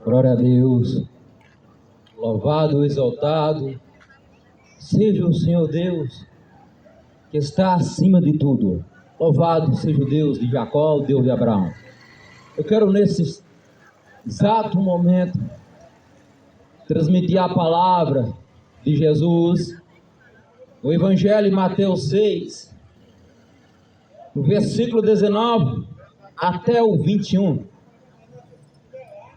Glória a Deus, louvado, exaltado seja o Senhor Deus, que está acima de tudo. Louvado seja o Deus de Jacó, o Deus de Abraão. Eu quero nesse exato momento transmitir a palavra de Jesus, o Evangelho de Mateus 6, no versículo 19 até o 21.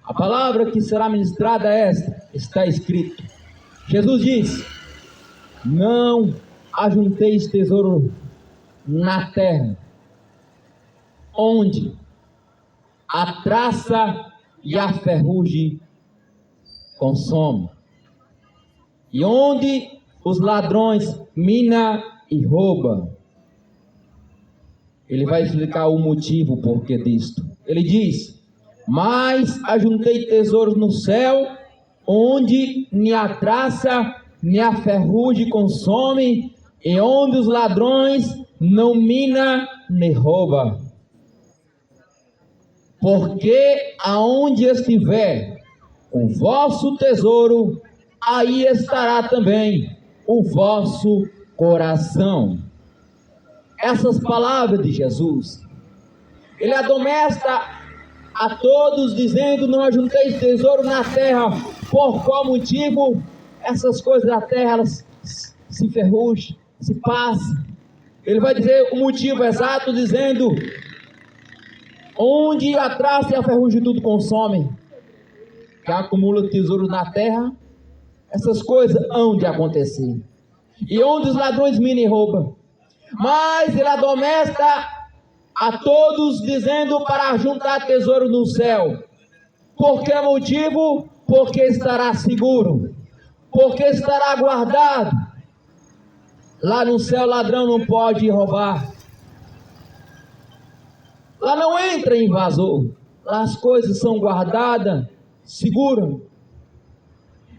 A palavra que será ministrada é esta, está escrito. Jesus diz: não ajunteis tesouro na terra, onde a traça e a ferrugem consomem, e onde os ladrões minam e roubam. Ele vai explicar o motivo porquê disto. Ele diz: mas ajuntei tesouros no céu, onde nem a traça nem a ferrugem consome, e onde os ladrões não minam nem roubam. Porque aonde estiver o vosso tesouro, aí estará também o vosso coração. Essas palavras de Jesus, ele admoesta a todos dizendo: não ajunteis tesouro na terra. Por qual motivo? Essas coisas da terra, elas se enferrujam, se passam. Ele vai dizer o motivo exato, dizendo: onde a traça e a ferrugem tudo consomem, que acumula tesouro na terra, essas coisas hão de acontecer. E onde os ladrões minam e roubam. Mas ele admoesta a todos dizendo para juntar tesouro no céu. Por que motivo? Porque estará seguro, porque estará guardado. Lá no céu ladrão não pode roubar, lá não entra invasor, lá as coisas são guardadas, seguras.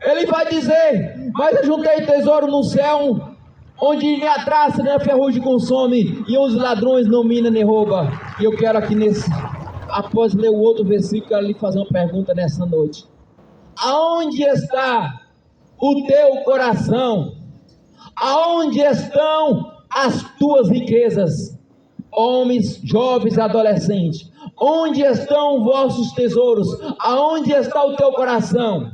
Ele vai dizer: mas eu juntei tesouro no céu, onde nem a traça nem a ferrugem consome, e os ladrões não minam nem roubam. E eu quero aqui após ler o outro versículo, quero lhe fazer uma pergunta nessa noite. Aonde está o teu coração? Aonde estão as tuas riquezas? Homens, jovens, adolescentes, onde estão vossos tesouros? Aonde está o teu coração?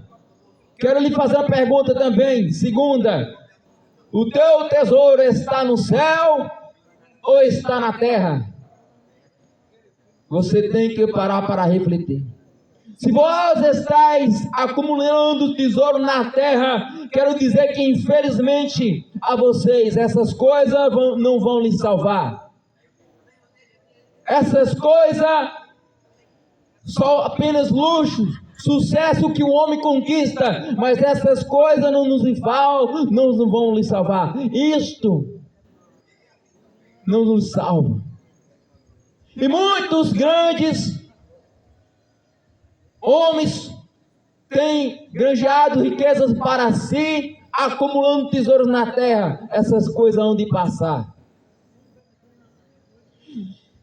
Quero lhe fazer uma pergunta também, segunda: o teu tesouro está no céu ou está na terra? Você tem que parar para refletir. Se vós estáis acumulando tesouro na terra, quero dizer que infelizmente a vocês essas coisas não vão lhe salvar. Essas coisas só apenas luxo, sucesso que o homem conquista, mas essas coisas não vão lhe salvar. Isto não nos salva. E muitos grandes homens têm granjeado riquezas para si, acumulando tesouros na terra. Essas coisas hão de passar.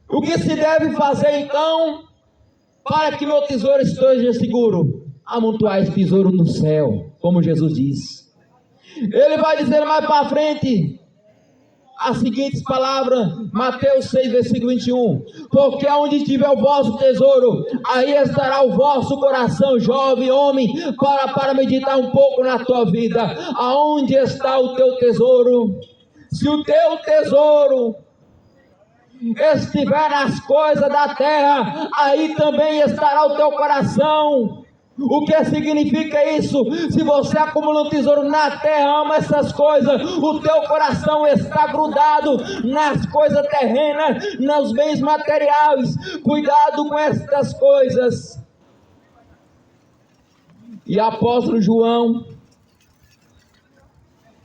O que se deve fazer então para que meu tesouro esteja seguro? Amontoar esse tesouro no céu, como Jesus diz. Ele vai dizer mais para frente as seguintes palavras, Mateus 6, versículo 21. Porque onde estiver o vosso tesouro, aí estará o vosso coração, jovem, homem, para meditar um pouco na tua vida. Aonde está o teu tesouro? Se o teu tesouro estiver nas coisas da terra, aí também estará o teu coração. O que significa isso? Se você acumula um tesouro na terra, ama essas coisas, o teu coração está grudado nas coisas terrenas, nos bens materiais. Cuidado com estas coisas. E o apóstolo João,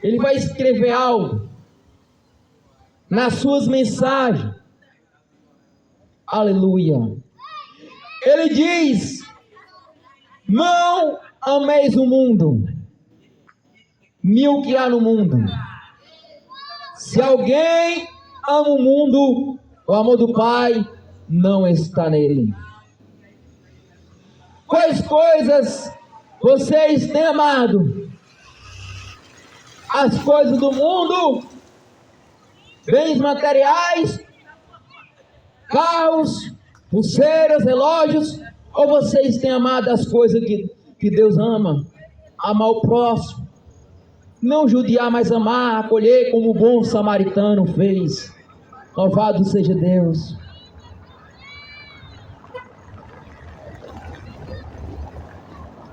ele vai escrever algo nas suas mensagens. Aleluia. Ele diz: não ameis o mundo, nem o que há no mundo. Se alguém ama o mundo, o amor do Pai não está nele. Quais coisas vocês têm amado? As coisas do mundo, bens materiais, carros, pulseiras, relógios, ou vocês têm amado as coisas que Deus ama? Amar o próximo, não judiar, mas amar, acolher como o bom samaritano fez. Louvado seja Deus.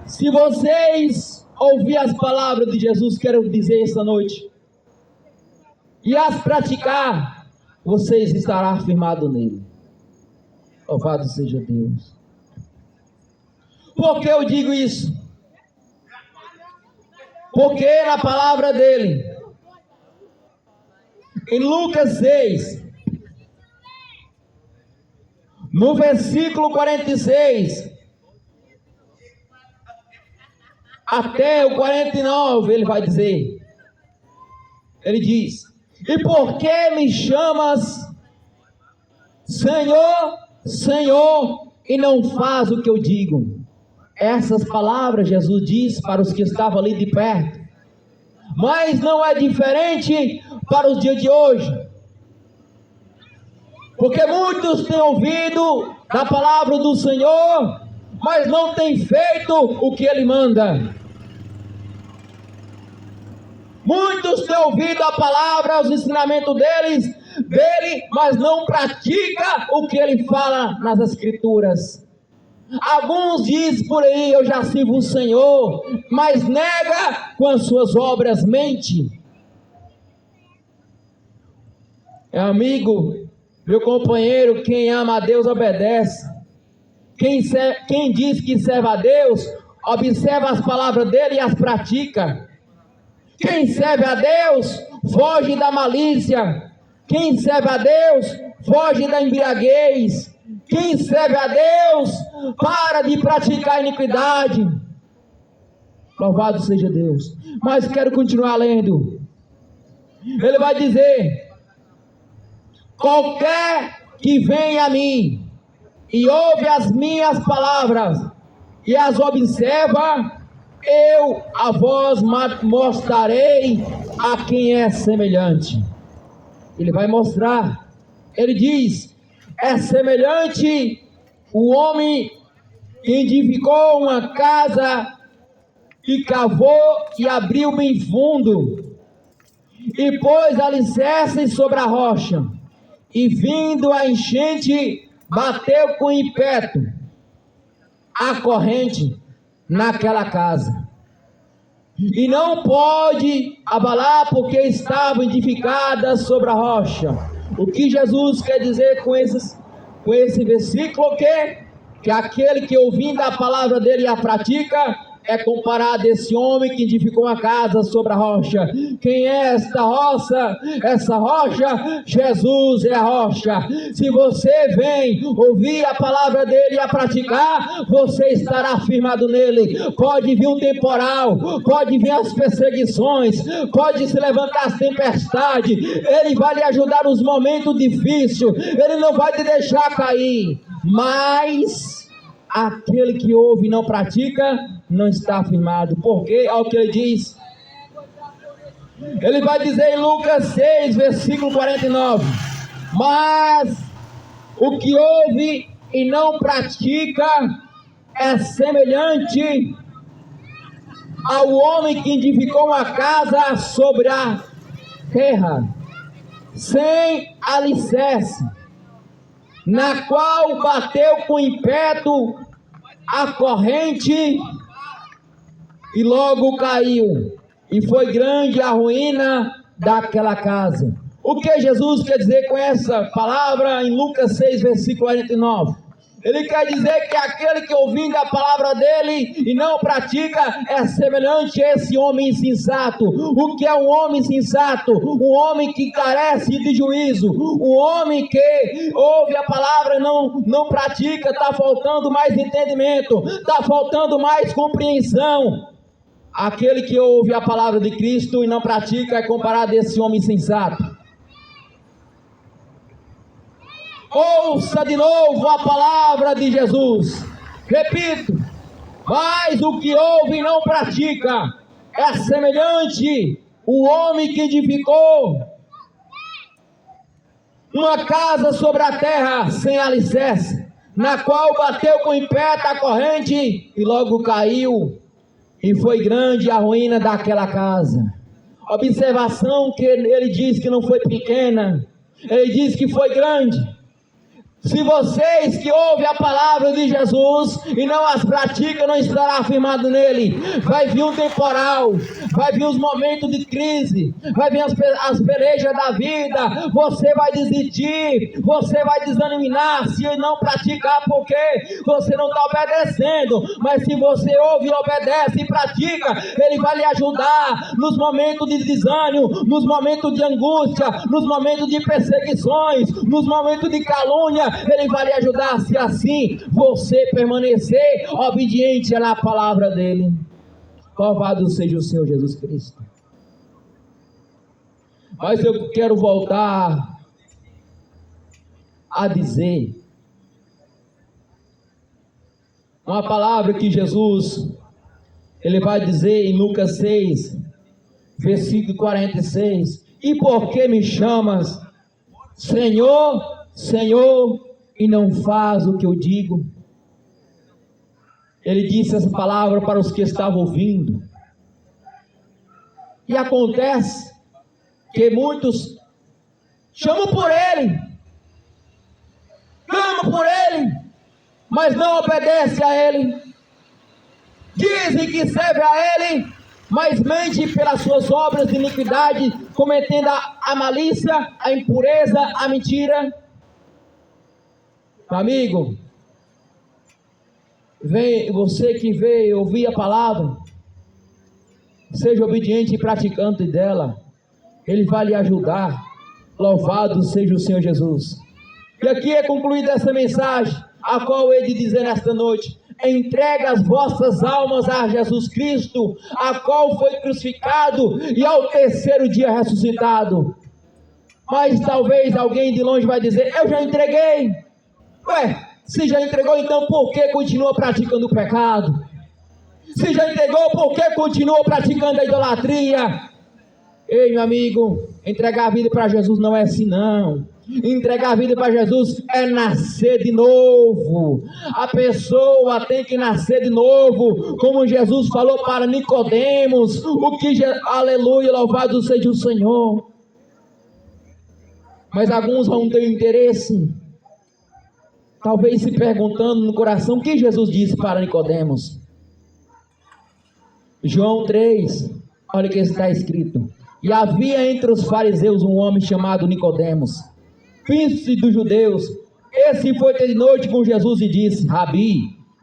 Se vocês ouvir as palavras de Jesus, quero dizer esta noite, e as praticar, vocês estarão firmados nele. Louvado seja Deus. Por que eu digo isso? Porque na palavra dele, em Lucas 6, no versículo 46, até o 49, ele vai dizer, ele diz: e por que me chamas Senhor, Senhor, e não faz o que eu digo? Essas palavras Jesus diz para os que estavam ali de perto, mas não é diferente para os dias de hoje, porque muitos têm ouvido da palavra do Senhor, mas não têm feito o que ele manda. Muitos têm ouvido a palavra, os ensinamentos dele, mas não pratica o que ele fala nas Escrituras. Alguns dizem por aí: eu já sirvo o Senhor, mas nega com as suas obras, mente. Meu amigo, meu companheiro, quem ama a Deus obedece. Quem diz que serve a Deus, observa as palavras dele e as pratica. Quem serve a Deus, foge da malícia. Quem serve a Deus, foge da embriaguez. Quem serve a Deus, para de praticar iniquidade. Louvado seja Deus. Mas quero continuar lendo. Ele vai dizer: qualquer que vem a mim e ouve as minhas palavras e as observa, eu a vós mostrarei a quem é semelhante. Ele vai mostrar. Ele diz: é semelhante o homem que edificou uma casa e cavou e abriu bem fundo e pôs alicerces sobre a rocha, e vindo a enchente, bateu com ímpeto a corrente naquela casa, e não pode abalar, porque estava edificada sobre a rocha. O que Jesus quer dizer com esse versículo? Que aquele que ouvindo a palavra dele e a pratica é comparado a esse homem que edificou uma casa sobre a rocha. Quem é esta rocha? Essa rocha, Jesus é a rocha. Se você vem ouvir a palavra dele e a praticar, você estará firmado nele. Pode vir um temporal, pode vir as perseguições, pode se levantar as tempestades, ele vai lhe ajudar nos momentos difíceis, ele não vai te deixar cair. Mas aquele que ouve e não pratica, não está firmado. Porque, olha o que ele diz. Ele vai dizer em Lucas 6, versículo 49. Mas o que ouve e não pratica é semelhante ao homem que edificou uma casa sobre a terra, sem alicerce, na qual bateu com ímpeto a corrente e logo caiu, e foi grande a ruína daquela casa. O que Jesus quer dizer com essa palavra em Lucas 6, versículo 49? Ele quer dizer que aquele que ouvindo a palavra dele e não pratica é semelhante a esse homem insensato. O que é um homem insensato? Um homem que carece de juízo. Um homem que ouve a palavra e não pratica. Está faltando mais entendimento, está faltando mais compreensão. Aquele que ouve a palavra de Cristo e não pratica é comparado a esse homem insensato. Ouça de novo a palavra de Jesus. Repito, Mas o que ouve e não pratica é semelhante o homem que edificou uma casa sobre a terra sem alicerce, na qual bateu com impéto a corrente e logo caiu, e foi grande a ruína daquela casa. Observação que ele diz que não foi pequena, ele diz que foi grande. Se vocês que ouvem a palavra de Jesus e não as praticam, não estará afirmado nele. Vai vir um temporal, vai vir os momentos de crise, vai vir as pelejas da vida, você vai desistir, você vai desanimar se não praticar, porque você não está obedecendo. Mas se você ouve, obedece e pratica, ele vai lhe ajudar nos momentos de desânimo, nos momentos de angústia, nos momentos de perseguições, nos momentos de calúnia. Ele vai lhe ajudar se assim você permanecer obediente na palavra dele. Louvado seja o Senhor Jesus Cristo. Mas eu quero voltar a dizer uma palavra que Jesus, ele vai dizer em Lucas 6, versículo 46. E por que me chamas Senhor, Senhor, e não faz o que eu digo? Ele disse essa palavra para os que estavam ouvindo. E acontece que muitos chamam por ele, clamam por ele, mas não obedecem a ele. Dizem que servem a ele, mas mentem pelas suas obras de iniquidade, cometendo a malícia, a impureza, a mentira. Amigo, vem, você que veio ouvir a palavra, seja obediente e praticante dela, ele vai lhe ajudar. Louvado seja o Senhor Jesus. E aqui é concluída essa mensagem, a qual eu hei de dizer nesta noite: entregue as vossas almas a Jesus Cristo, a qual foi crucificado e ao terceiro dia ressuscitado. Mas talvez alguém de longe vai dizer: eu já entreguei. Ué, se já entregou, então por que continua praticando o pecado? Se já entregou, por que continua praticando a idolatria? Ei, meu amigo, entregar a vida para Jesus não é assim não. Entregar a vida para Jesus é nascer de novo. A pessoa tem que nascer de novo, como Jesus falou para Nicodemos. Aleluia, louvado seja o Senhor. Mas alguns vão ter interesse, talvez se perguntando no coração, o que Jesus disse para Nicodemos? João 3, olha o que está escrito: e havia entre os fariseus um homem chamado Nicodemos, príncipe dos judeus. Esse foi ter de noite com Jesus e disse: Rabi,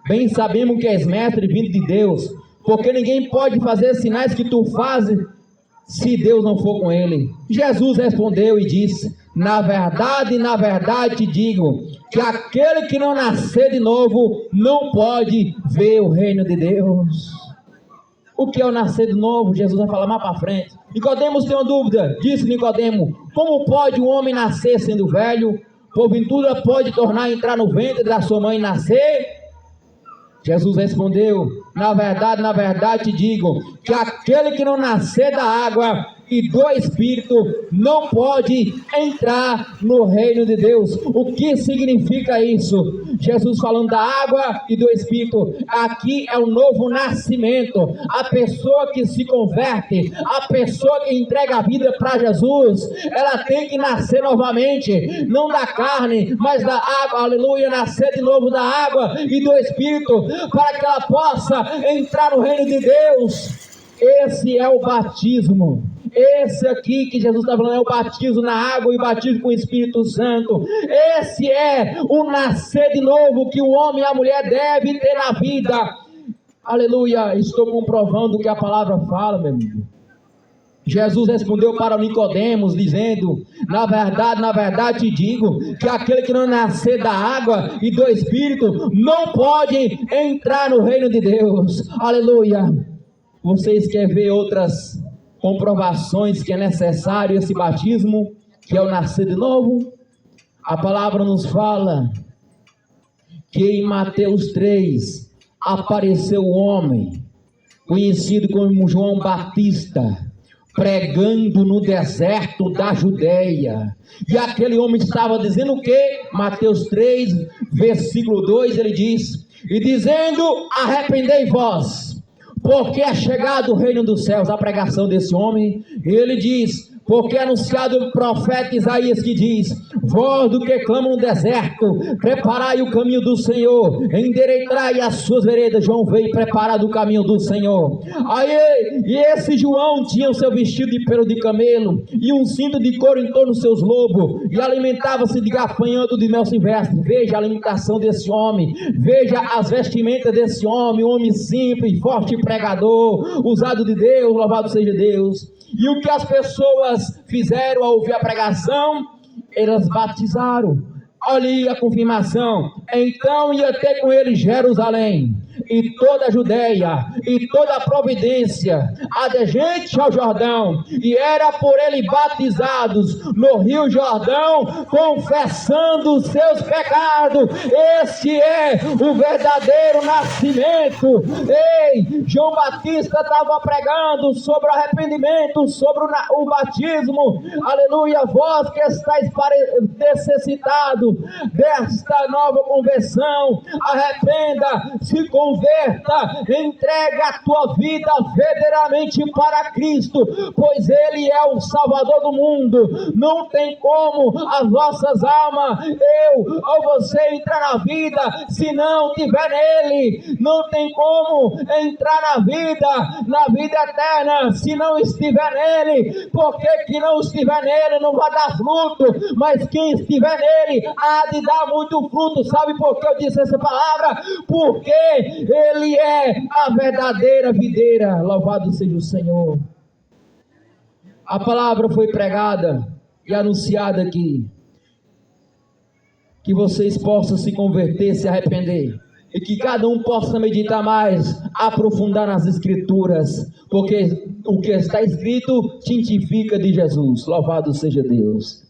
bem sabemos que és mestre vindo de Deus, porque ninguém pode fazer sinais que tu fazes se Deus não for com ele. Jesus respondeu e disse: na verdade te digo, que aquele que não nascer de novo não pode ver o reino de Deus. O que é o nascer de novo? Jesus vai falar mais para frente. Nicodemos tem uma dúvida. Disse Nicodemo: como pode um homem nascer sendo velho? Porventura pode tornar a entrar no ventre da sua mãe e nascer? Jesus respondeu: na verdade te digo, que aquele que não nascer da água e do Espírito não pode entrar no reino de Deus. O que significa isso? Jesus falando da água e do Espírito. Aqui é o novo nascimento. A pessoa que se converte, a pessoa que entrega a vida para Jesus, ela tem que nascer novamente, não da carne, mas da água. Aleluia, nascer de novo da água e do Espírito, para que ela possa entrar no reino de Deus. Esse é o batismo. Esse aqui que Jesus está falando é o batismo na água e o batismo com o Espírito Santo. Esse é o nascer de novo que o homem e a mulher devem ter na vida. Aleluia, estou comprovando o que a palavra fala, meu amigo. Jesus respondeu para Nicodemos dizendo: na verdade te digo, que aquele que não nascer da água e do Espírito não pode entrar no reino de Deus. Aleluia. Vocês querem ver outras comprovações que é necessário esse batismo, que é o nascer de novo? A palavra nos fala que em Mateus 3, apareceu um homem, conhecido como João Batista, pregando no deserto da Judéia. E aquele homem estava dizendo o quê? Mateus 3, versículo 2, ele diz: e dizendo, arrependei-vos, porque é chegado o reino dos céus. A pregação desse homem, ele diz, porque é anunciado o profeta Isaías que diz: voz do que clama no deserto, preparai o caminho do Senhor, endireitai as suas veredas. João veio preparar o caminho do Senhor. Aí, e esse João tinha o seu vestido de pelo de camelo, e um cinto de couro em torno dos seus lobos, e alimentava-se de gafanhoto de mel silvestre. Veja a alimentação desse homem, veja as vestimentas desse homem, um homem simples, forte pregador, usado de Deus, louvado seja Deus. E o que as pessoas fizeram ao ouvir a pregação? Elas batizaram. Olha aí a confirmação. Então ia ter com ele Jerusalém, e toda a Judéia, e toda a providência, adjacente ao Jordão, e era por ele batizados no rio Jordão, confessando os seus pecados. Esse é o verdadeiro nascimento. Ei, João Batista estava pregando sobre o arrependimento, sobre o batismo. Aleluia, vós que estáis necessitados desta nova conversão, arrependa, se converta, entrega a tua vida verdadeiramente para Cristo, pois Ele é o Salvador do mundo. Não tem como as nossas almas, eu ou você, entrar na vida se não tiver nele. Não tem como entrar na vida eterna, se não estiver nele. Porque que não estiver nele não vai dar fruto, mas quem estiver nele há de dar muito fruto. Sabe por que eu disse essa palavra? Porque Ele é a verdadeira videira. Louvado seja o Senhor. A palavra foi pregada e anunciada aqui. Que vocês possam se converter, se arrepender, e que cada um possa meditar mais, aprofundar nas Escrituras, porque o que está escrito testifica de Jesus. Louvado seja Deus.